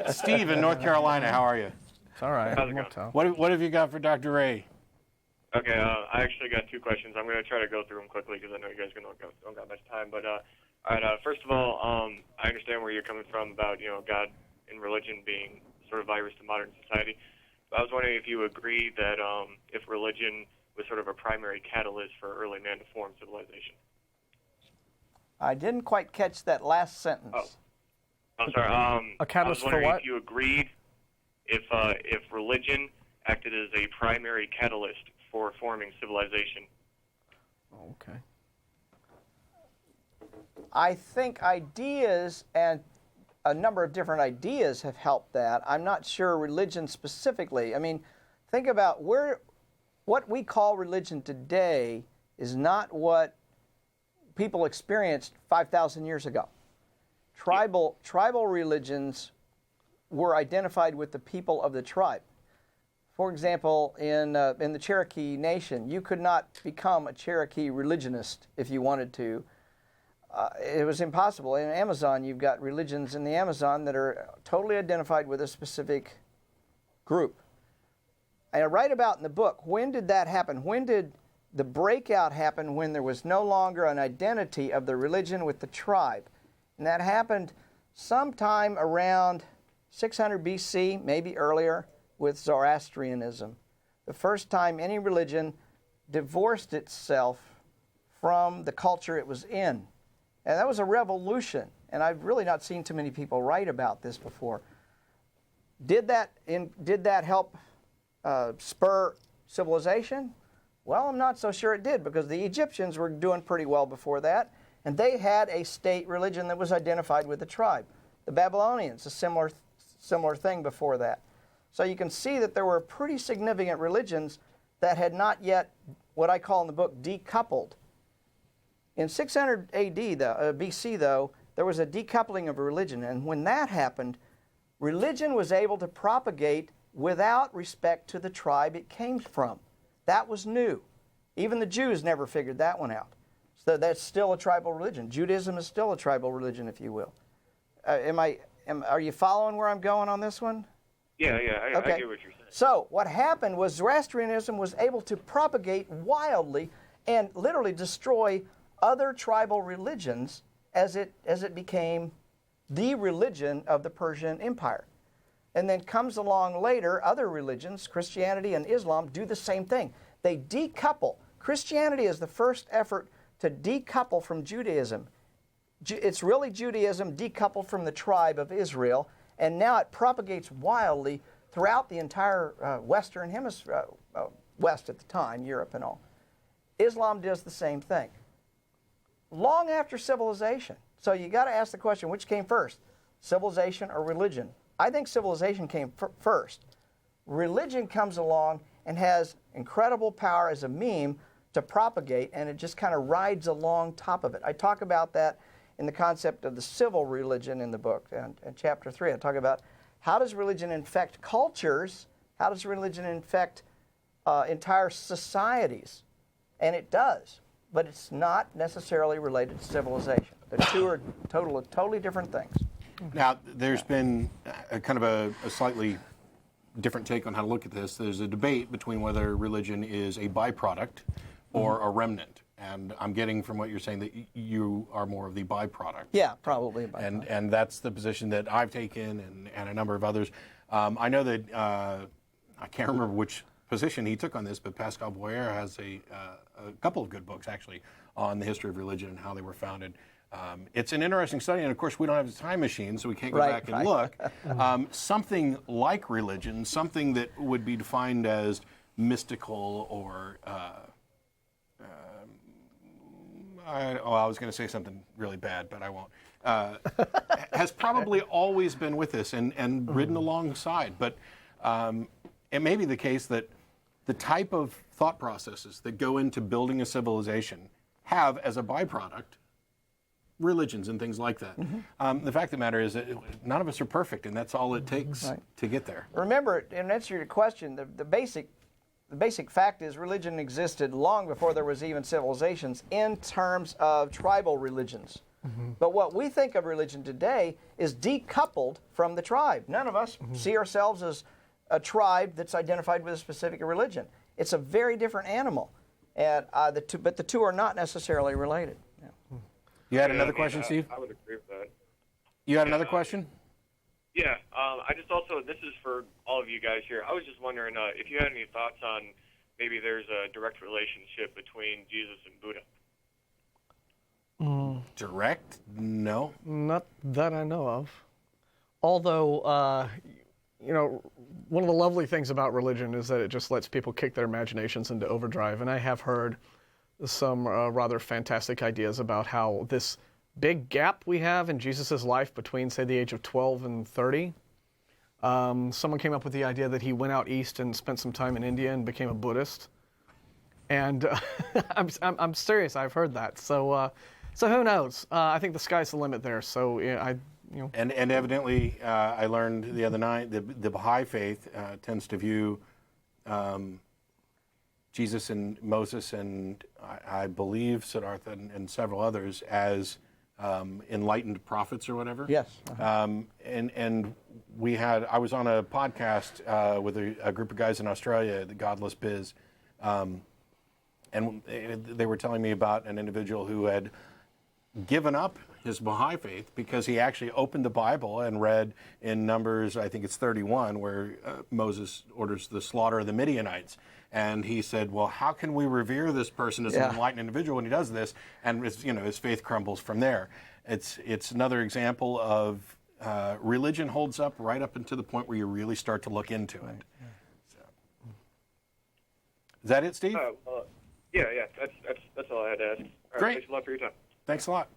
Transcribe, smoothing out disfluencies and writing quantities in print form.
Steve in North Carolina, how are you? It's all right. How's it going? What have you got for Dr. Ray? Okay, I actually got two questions. I'm going to try to go through them quickly because I know you guys don't got much time. But all right, first of all, I understand where you're coming from about God and religion being sort of virus to modern society. But I was wondering if you agree that if religion was sort of a primary catalyst for early man to form civilization. I didn't quite catch that last sentence. Oh, I'm sorry. A catalyst I was for wondering what? if you agreed if religion acted as a primary catalyst for forming civilization. Oh, okay. I think ideas and a number of different ideas have helped that. I'm not sure religion specifically. I mean, think about what we call religion today is not what people experienced 5,000 years ago. Tribal religions were identified with the people of the tribe. For example, in the Cherokee Nation, you could not become a Cherokee religionist if you wanted to. It was impossible. In Amazon, you've got religions in the Amazon that are totally identified with a specific group. And I write about in the book, when did that happen? When did the breakout happen when there was no longer an identity of the religion with the tribe? And that happened sometime around 600 BC, maybe earlier, with Zoroastrianism. The first time any religion divorced itself from the culture it was in. And that was a revolution. And I've really not seen too many people write about this before. Did that help spur civilization? Well, I'm not so sure it did, because the Egyptians were doing pretty well before that, and they had a state religion that was identified with the tribe. The Babylonians, a similar thing before that. So you can see that there were pretty significant religions that had not yet, what I call in the book, decoupled. In 600 BC, though, there was a decoupling of religion, and when that happened, religion was able to propagate without respect to the tribe it came from. That was new. Even the Jews never figured that one out. So that's still a tribal religion. Judaism is still a tribal religion, if you will. Are you following where I'm going on this one? Yeah, I get what you're saying. So what happened was Zoroastrianism was able to propagate wildly and literally destroy other tribal religions as it became the religion of the Persian Empire. And then comes along later, other religions, Christianity and Islam, do the same thing. They decouple. Christianity is the first effort to decouple from Judaism. It's really Judaism decoupled from the tribe of Israel, and now it propagates wildly throughout the entire Western Hemisphere, West at the time, Europe and all. Islam does the same thing. Long after civilization. So you got to ask the question, which came first, civilization or religion? I think civilization came first. Religion comes along and has incredible power as a meme to propagate, and it just kind of rides along top of it. I talk about that in the concept of the civil religion in the book. And in chapter 3, I talk about how does religion infect cultures? How does religion infect entire societies? And it does, but it's not necessarily related to civilization. The two are totally different things. Now, there's been a kind of a slightly different take on how to look at this. There's a debate between whether religion is a byproduct or a remnant. And I'm getting from what you're saying that you are more of the byproduct. Yeah, probably a byproduct. And that's the position that I've taken and a number of others. I know that, I can't remember which position he took on this, but Pascal Boyer has a couple of good books, actually, on the history of religion and how they were founded. It's an interesting study, and of course we don't have a time machine, so we can't go back and look. Something like religion, something that would be defined as mystical or, I was going to say something really bad, but I won't, has probably always been with us and ridden alongside. But it may be the case that the type of thought processes that go into building a civilization have as a byproduct religions and things like that. The fact of the matter is that none of us are perfect, and that's all it takes to get there. Remember, in answer to your question, the basic fact is religion existed long before there was even civilizations in terms of tribal religions. But what we think of religion today is decoupled from the tribe. None of us see ourselves as a tribe that's identified with a specific religion. It's a very different animal, and but the two are not necessarily related. Yeah. You had another question, Steve? I would agree with that. You had another question? Yeah, I just also, this is for all of you guys here. I was just wondering if you had any thoughts on maybe there's a direct relationship between Jesus and Buddha. Direct? No. Not that I know of. Although, you know, one of the lovely things about religion is that it just lets people kick their imaginations into overdrive. And I have heard some rather fantastic ideas about how this big gap we have in Jesus' life between, say, the age of 12 and 30. Someone came up with the idea that he went out east and spent some time in India and became a Buddhist. And I'm serious. I've heard that. So who knows? I think the sky's the limit there. So yeah, And evidently, I learned the other night that the Baha'i faith tends to view Jesus and Moses and I believe Siddhartha and several others as enlightened prophets or whatever. Yes. And I was on a podcast with a group of guys in Australia, the Godless Biz, and they were telling me about an individual who had given up his Baha'i faith because he actually opened the Bible and read in Numbers, I think it's 31, where Moses orders the slaughter of the Midianites. And he said, well, how can we revere this person as an enlightened individual when he does this? And his faith crumbles from there. It's another example of religion holds up right up until the point where you really start to look into it. So. Is that it, Steve? Yeah. That's all I had to ask. All right, Great. thanks a lot for your time. Thanks a lot.